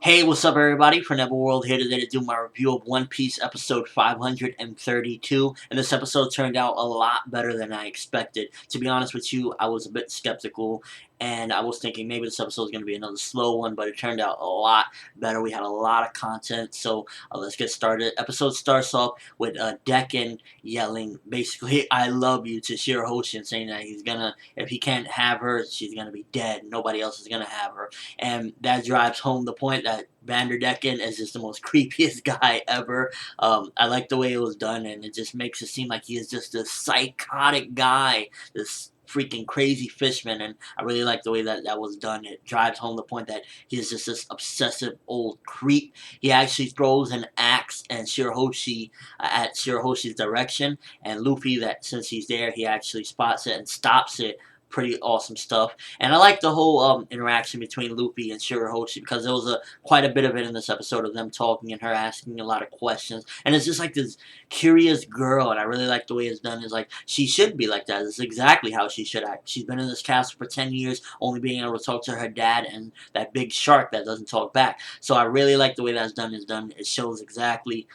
Hey, what's up, everybody? ForneverWorld here today to do my review of One Piece episode 532. And this episode turned out a lot better than I expected. To be honest with you, I was a bit skeptical, and I was thinking maybe this episode was going to be another slow one, but it turned out a lot better. We had a lot of content, so let's get started. Episode starts off with Decken yelling, basically, "I love you" to Shirahoshi, and saying that he's gonna, if he can't have her, she's gonna be dead. Nobody else is gonna have her. And that drives home the point that Decken is just the most creepiest guy ever. I like the way it was done, and it just makes it seem like he is just a psychotic guy, this freaking crazy fishman, and I really like the way that that was done. It drives home the point that he's just this obsessive old creep. He actually throws an axe and Shirahoshi at Shirahoshi's direction, and Luffy, that since he's there, he actually spots it and stops it. Pretty awesome stuff. And I like the whole interaction between Luffy and Shirahoshi, because there was quite a bit of it in this episode of them talking and her asking a lot of questions. And it's just like this curious girl, and I really like the way it's done. It's like, she should be like that. It's exactly how she should act. She's been in this castle for 10 years, only being able to talk to her dad and that big shark that doesn't talk back. So I really like the way that's done. It shows exactly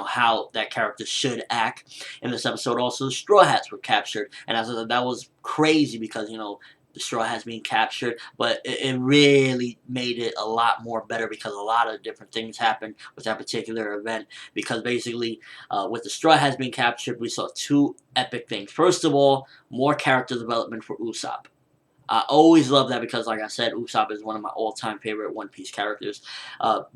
how that character should act. In this episode also, the Straw Hats were captured, and I thought that was crazy because the Straw Hats being captured, but it really made it a lot more better because a lot of different things happened with that particular event. Because basically, with the Straw Hats being captured, we saw two epic things. First of all, more character development for Usopp. I always love that because, like I said, Usopp is one of my all-time favorite One Piece characters.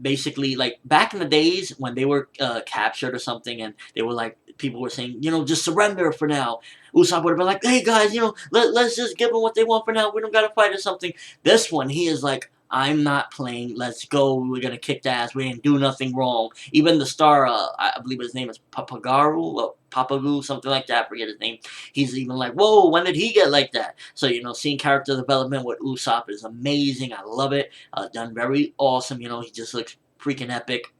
Basically, like, back in the days when they were captured or something, and they were like, people were saying, just surrender for now. Usopp would have been like, hey, guys, let's just give them what they want for now. We don't got to fight or something. This one, he is like, I'm not playing. Let's go. We're going to kick the ass. We didn't do nothing wrong. Even the star, I believe his name is Papagoo, something like that. I forget his name. He's even like, whoa, when did he get like that? So, seeing character development with Usopp is amazing. I love it. Done very awesome. He just looks freaking epic.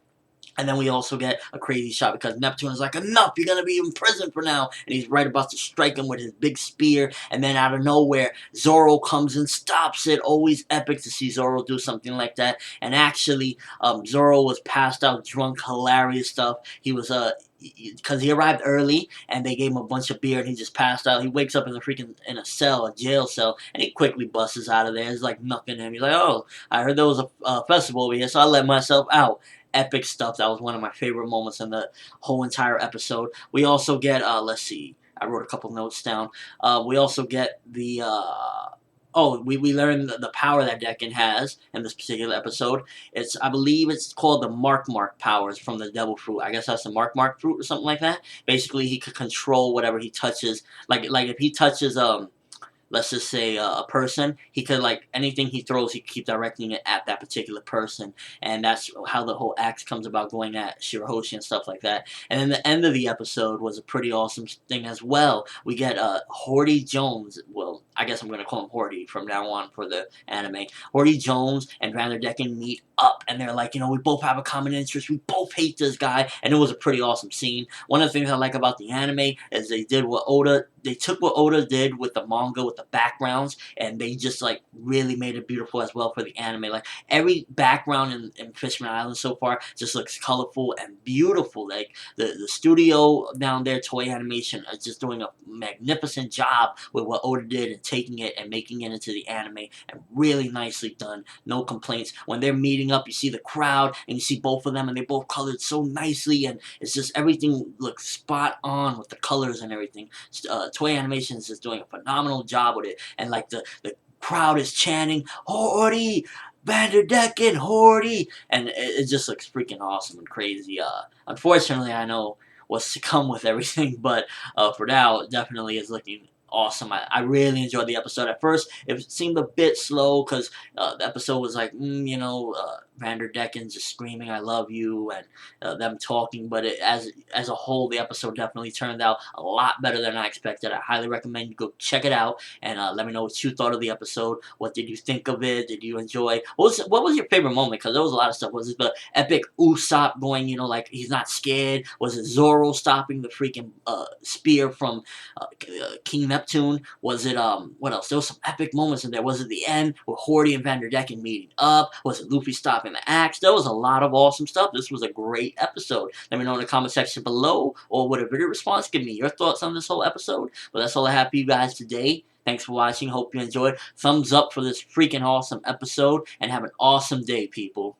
And then we also get a crazy shot because Neptune is like, enough, you're going to be in prison for now. And he's right about to strike him with his big spear. And then out of nowhere, Zoro comes and stops it. Always epic to see Zoro do something like that. And actually, Zoro was passed out drunk, hilarious stuff. He was, because he arrived early and they gave him a bunch of beer and he just passed out. He wakes up in a cell, a jail cell, and he quickly busts out of there. It's like nothing to him. He's like, oh, I heard there was a festival over here, so I let myself out. Epic stuff. That was one of my favorite moments in the whole entire episode. We also get, let's see, I wrote a couple notes down. We also get the, we learn the power that Decken has in this particular episode. I believe it's called the Mark powers from the Devil Fruit. I guess that's the Mark fruit or something like that. Basically, he could control whatever he touches. Like if he touches, let's just say a person, he could, like, anything he throws, he could keep directing it at that particular person. And that's how the whole axe comes about, going at Shirahoshi and stuff like that. And then the end of the episode was a pretty awesome thing as well. We get Hordy Jones. Well, I guess I'm going to call him Hordy from now on for the anime. Hordy Jones and Decken meet up, and they're like, we both have a common interest. We both hate this guy. And it was a pretty awesome scene. One of the things I like about the anime is they took what Oda did with the manga, with the backgrounds, and they just, like, really made it beautiful as well for the anime. Like, every background in Fishman Island so far just looks colorful and beautiful. Like, the studio down there, Toei Animation, is just doing a magnificent job with what Oda did and taking it and making it into the anime, and really nicely done. No complaints. When they're meeting up, you see the crowd, and you see both of them, and they both colored so nicely, and it's just, everything looks spot on with the colors and everything. Toei Animation is just doing a phenomenal job with it, and like the crowd is chanting, Hordy, Decken, Hordy, and it just looks freaking awesome and crazy. Unfortunately, I know what's to come with everything, but for now, it definitely is looking awesome. I really enjoyed the episode. At first, it seemed a bit slow because the episode was like, Decken just screaming, I love you, and them talking, but as a whole, the episode definitely turned out a lot better than I expected. I highly recommend you go check it out, and let me know what you thought of the episode. What did you think of it? Did you enjoy? What was your favorite moment? Because there was a lot of stuff. Was it the epic Usopp going, like, he's not scared? Was it Zoro stopping the freaking spear from King Neptune? Was it, what else? There was some epic moments in there. Was it the end with Hordy and Decken meeting up? Was it Luffy stopping dropping the axe. There was a lot of awesome stuff. This was a great episode. Let me know in the comment section below, or with a video response, give me your thoughts on this whole episode. But that's all I have for you guys today. Thanks for watching. Hope you enjoyed. Thumbs up for this freaking awesome episode, and have an awesome day, people.